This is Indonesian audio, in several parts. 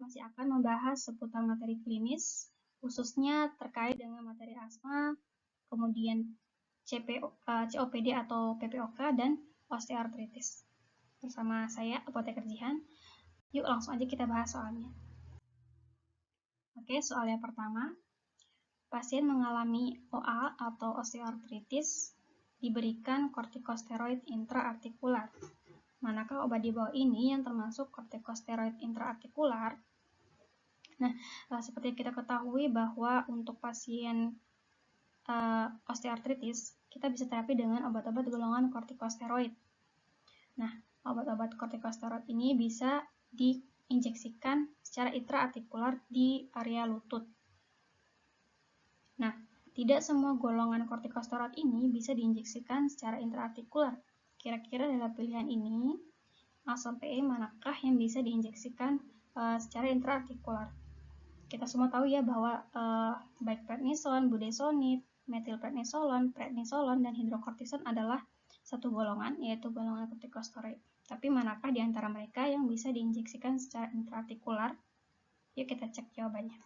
masih akan membahas seputar materi klinis, khususnya terkait dengan materi asma, kemudian COPD atau PPOK, dan osteoartritis. Bersama saya, Apoteker Jihan. Yuk langsung aja kita bahas soalnya. Oke, soal yang pertama. Pasien mengalami OA atau osteoartritis diberikan kortikosteroid intraartikular. Manakah obat di bawah ini yang termasuk kortikosteroid intraartikular? Nah, seperti yang kita ketahui bahwa untuk pasien osteoartritis, kita bisa terapi dengan obat-obat golongan kortikosteroid. Nah, obat-obat kortikosteroid ini bisa diinjeksikan secara intraartikular di area lutut. Nah, tidak semua golongan kortikosteroid ini bisa diinjeksikan secara intraartikular. Kira-kira dalam pilihan ini, A sampai E manakah yang bisa diinjeksikan secara intraartikular? Kita semua tahu ya bahwa baik prednison, budesonid, metilprednisolon, prednisolon, dan hidrokortison adalah satu golongan, yaitu golongan kortikosteroid. Tapi manakah di antara mereka yang bisa diinjeksikan secara intraartikular? Yuk kita cek jawabannya.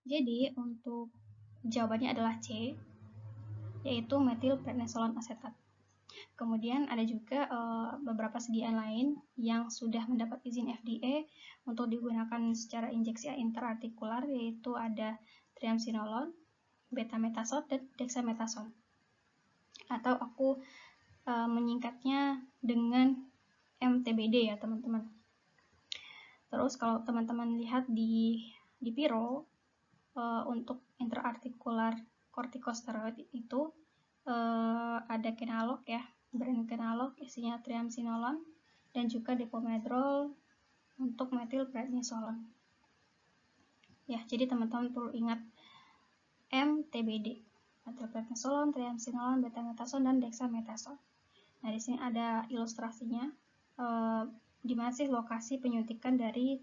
Jadi untuk jawabannya adalah C, yaitu metilprednisolon asetat. Kemudian ada juga beberapa sediaan lain yang sudah mendapat izin FDA untuk digunakan secara injeksi intraartikular, yaitu ada triamcinolone, betamethasone, dan dexamethasone. Atau aku menyingkatnya dengan MTBD ya teman-teman. Terus kalau teman-teman lihat di Piro, untuk intraartikular kortikosteroid itu ada kenalog ya, brand kenalog isinya triamcinolone dan juga depomedrol untuk metilprednisolon. Ya, jadi teman-teman perlu ingat MTBD, metilprednisolon, triamcinolone, betamethasone, dan dexamethasone. Nah, di sini ada ilustrasinya, di mana sih lokasi penyuntikan dari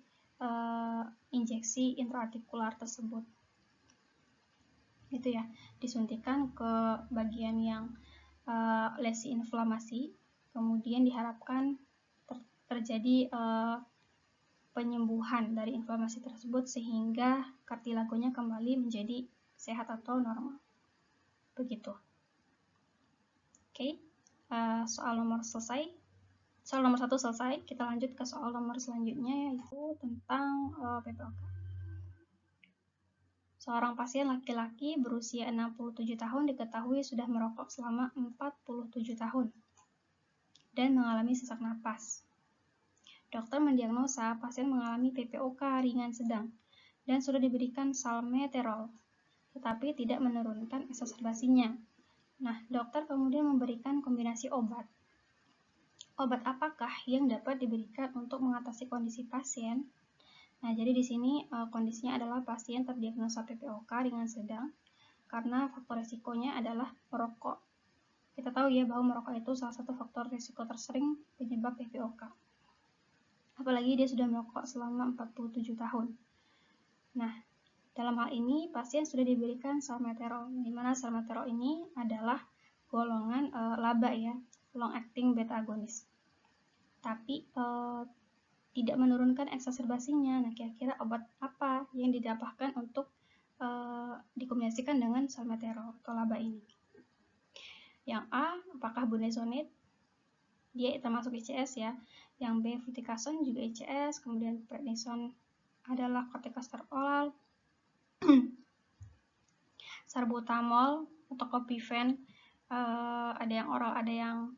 injeksi intraartikular tersebut. Gitu ya, disuntikan ke bagian yang lesi inflamasi, kemudian diharapkan terjadi penyembuhan dari inflamasi tersebut sehingga kartilagonya kembali menjadi sehat atau normal. Begitu. Oke, soal nomor selesai. Soal nomor 1 selesai, kita lanjut ke soal nomor selanjutnya, yaitu tentang PPOK. Seorang pasien laki-laki berusia 67 tahun diketahui sudah merokok selama 47 tahun dan mengalami sesak napas. Dokter mendiagnosa pasien mengalami PPOK ringan sedang dan sudah diberikan salmeterol, tetapi tidak menurunkan eksaserbasinya. Nah, dokter kemudian memberikan kombinasi obat. Obat apakah yang dapat diberikan untuk mengatasi kondisi pasien? Nah, jadi di sini kondisinya adalah pasien terdiagnosa PPOK ringan sedang karena faktor risikonya adalah merokok. Kita tahu ya bahwa merokok itu salah satu faktor risiko tersering penyebab PPOK. Apalagi dia sudah merokok selama 47 tahun. Nah, dalam hal ini pasien sudah diberikan salmeterol, di mana salmeterol ini adalah golongan LABA ya, long acting beta agonis. Tapi tidak menurunkan eksaserbasinya. Nah, kira-kira obat apa yang didapatkan untuk dikombinasikan dengan salmeterol atau LABA ini? Yang A, apakah budesonid? Dia termasuk ICS ya. Yang B, fluticasone juga ICS. Kemudian prednison adalah kortikosteroid oral. Salbutamol atau Copifen, ada yang oral, ada yang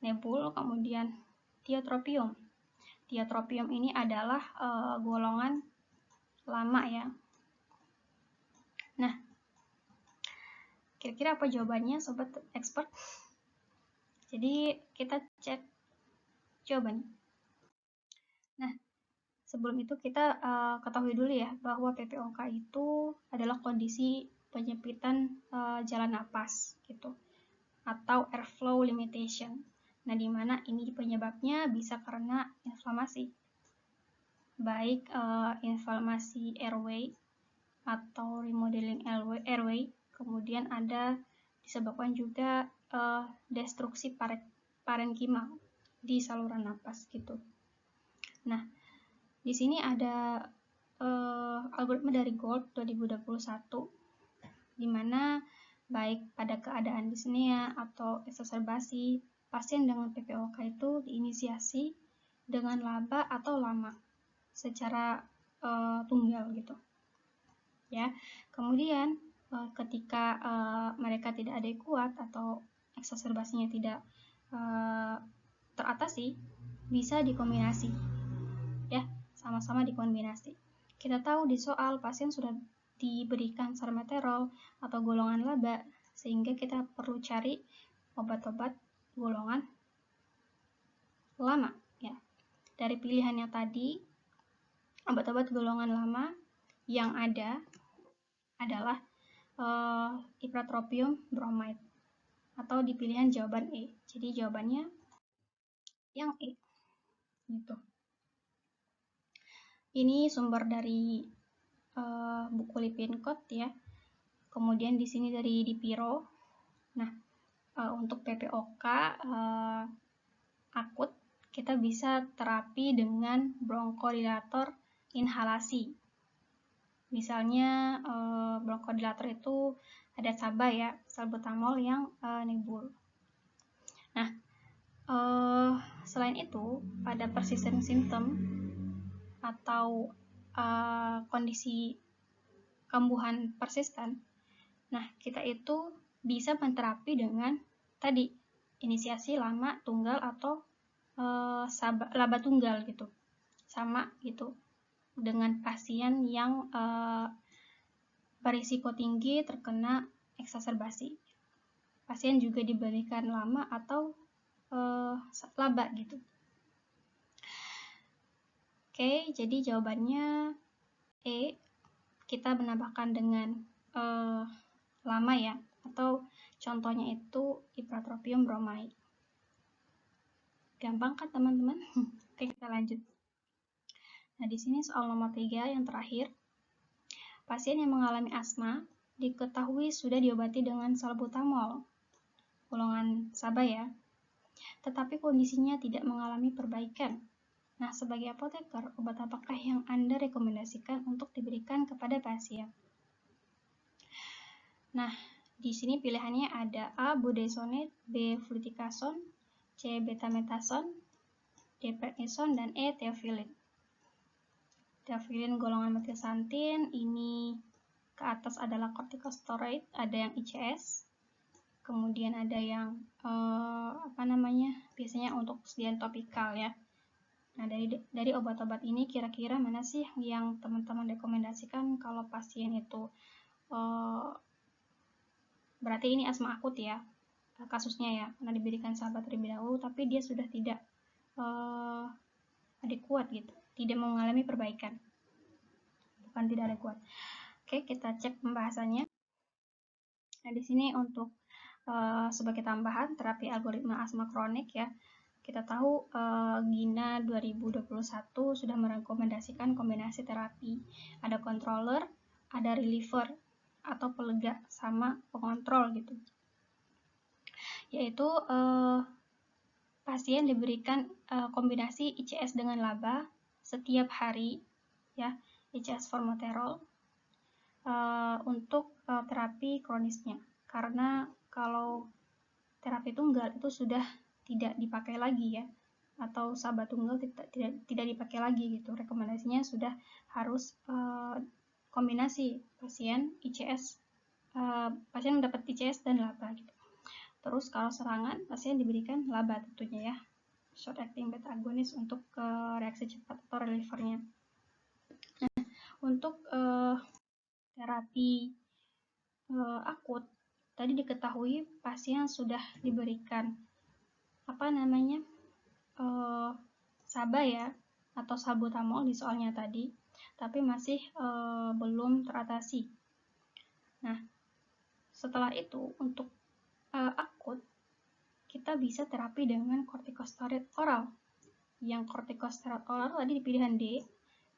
nebul. Kemudian tiotropium. Tiotropium ini adalah golongan lama ya. Nah, kira-kira apa jawabannya sobat expert? Jadi kita cek jawabannya. Nah, sebelum itu kita ketahui dulu ya bahwa PPOK itu adalah kondisi penyempitan jalan napas gitu, atau airflow limitation. Nah, di mana ini penyebabnya bisa karena inflamasi, baik inflamasi airway atau remodeling airway, kemudian ada disebabkan juga destruksi parenkima di saluran napas gitu. Nah, Di sini ada algoritma dari Gold 2021, di mana baik pada keadaan dyspnea atau eksaserbasi, pasien dengan PPOK itu diinisiasi dengan laba atau lama secara tunggal gitu. Ya, kemudian ketika mereka tidak adekuat atau eksaserbasinya tidak teratasi, bisa dikombinasi, ya, sama-sama dikombinasi. Kita tahu di soal pasien sudah diberikan salmeterol atau golongan laba, sehingga kita perlu cari obat-obat golongan lama, ya. Dari pilihannya tadi, obat-obat golongan lama yang ada adalah ipratropium bromide, atau di pilihan jawaban E. Jadi jawabannya yang E, gitu. Ini sumber dari buku Lippincott ya. Kemudian di sini dari Dipiro. Nah, untuk PPOK akut kita bisa terapi dengan bronkodilator inhalasi. Misalnya bronkodilator itu ada SABA ya, salbutamol yang nebul. Nah, selain itu pada persistent symptom atau kondisi kambuhan persisten, nah kita itu bisa menterapi dengan tadi inisiasi lama tunggal atau laba tunggal gitu, sama gitu dengan pasien yang berisiko tinggi terkena eksaserbasi. Pasien juga diberikan lama atau laba gitu. Oke, jadi jawabannya E, kita menambahkan dengan lama ya, atau contohnya itu ipratropium bromide. Gampang kan teman-teman? Oke, kita lanjut. Nah, di sini soal nomor 3 yang terakhir. Pasien yang mengalami asma diketahui sudah diobati dengan salbutamol, golongan SABA ya, tetapi kondisinya tidak mengalami perbaikan. Nah, sebagai apoteker, obat apakah yang Anda rekomendasikan untuk diberikan kepada pasien? Nah, di sini pilihannya ada A. budesonide, B. fluticasone, C. betamethasone, D. prednisone, dan E. theophylline. Theophylline golongan metilsantin, ini ke atas adalah corticosteroid, ada yang ICS, kemudian ada yang biasanya untuk persediaan topikal ya. Nah, dari obat-obat ini kira-kira mana sih yang teman-teman rekomendasikan kalau pasien itu berarti ini asma akut ya kasusnya ya, karena diberikan sahabat terlebih dahulu tapi dia sudah tidak adekuat gitu, tidak mengalami perbaikan, bukan tidak adekuat. Oke, kita cek pembahasannya. Nah, di sini untuk sebagai tambahan terapi algoritma asma kronik ya, kita tahu GINA 2021 sudah merekomendasikan kombinasi terapi. Ada controller, ada reliever atau pelega sama pengontrol gitu. Yaitu pasien diberikan kombinasi ICS dengan laba setiap hari ya, ICS formoterol untuk terapi kronisnya. Karena kalau terapi tunggal itu sudah tidak dipakai lagi ya, atau sahabat tunggal tidak dipakai lagi gitu. Rekomendasinya sudah harus kombinasi pasien ICS, pasien mendapat ICS dan laba gitu. Terus kalau serangan pasien diberikan laba tentunya ya, short acting beta agonis untuk reaksi cepat atau relievernya. Nah, untuk terapi akut tadi diketahui pasien sudah diberikan SABA ya atau salbutamol di soalnya tadi, tapi masih belum teratasi. Nah, setelah itu untuk akut kita bisa terapi dengan kortikosteroid oral. Yang kortikosteroid oral tadi di pilihan D,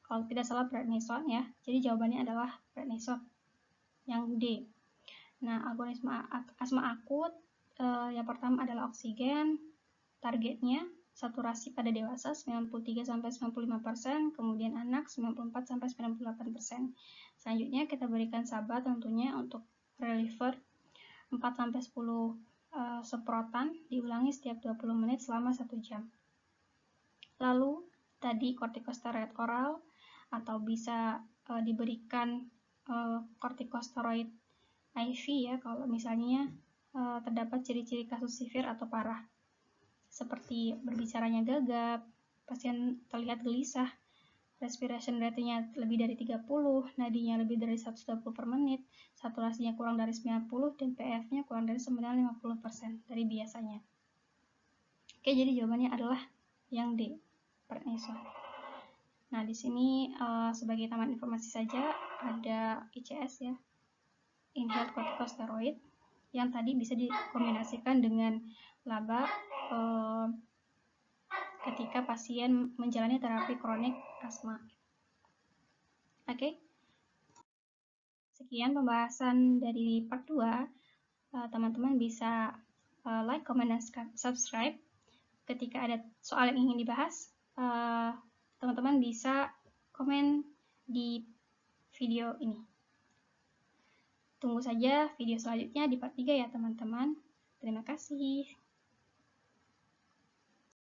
kalau tidak salah prednisone ya. Jadi jawabannya adalah prednisone yang D. Nah, agonisme asma akut yang pertama adalah oksigen, targetnya saturasi pada dewasa 93-95%, kemudian anak 94-98%. Selanjutnya kita berikan SABA tentunya untuk reliever 4-10 semprotan, diulangi setiap 20 menit selama 1 jam. Lalu tadi kortikosteroid oral atau bisa diberikan kortikosteroid IV ya kalau misalnya terdapat ciri-ciri kasus severe atau parah, seperti berbicaranya gagap, pasien terlihat gelisah, respiration rate-nya lebih dari 30, nadinya lebih dari 120 per menit, saturasinya kurang dari 90, dan PF-nya kurang dari 50% dari biasanya. Oke, jadi jawabannya adalah yang D, prednisone. Nah, di sini sebagai tambahan informasi saja ada ICS ya, inhaled corticosteroid, yang tadi bisa dikombinasikan dengan LABA ketika pasien menjalani terapi kronik asma. Oke. Sekian pembahasan dari part 2. Teman-teman bisa like, comment, dan subscribe. Ketika ada soal yang ingin dibahas, teman-teman bisa komen di video ini. Tunggu saja video selanjutnya di part 3 ya teman-teman. Terima kasih.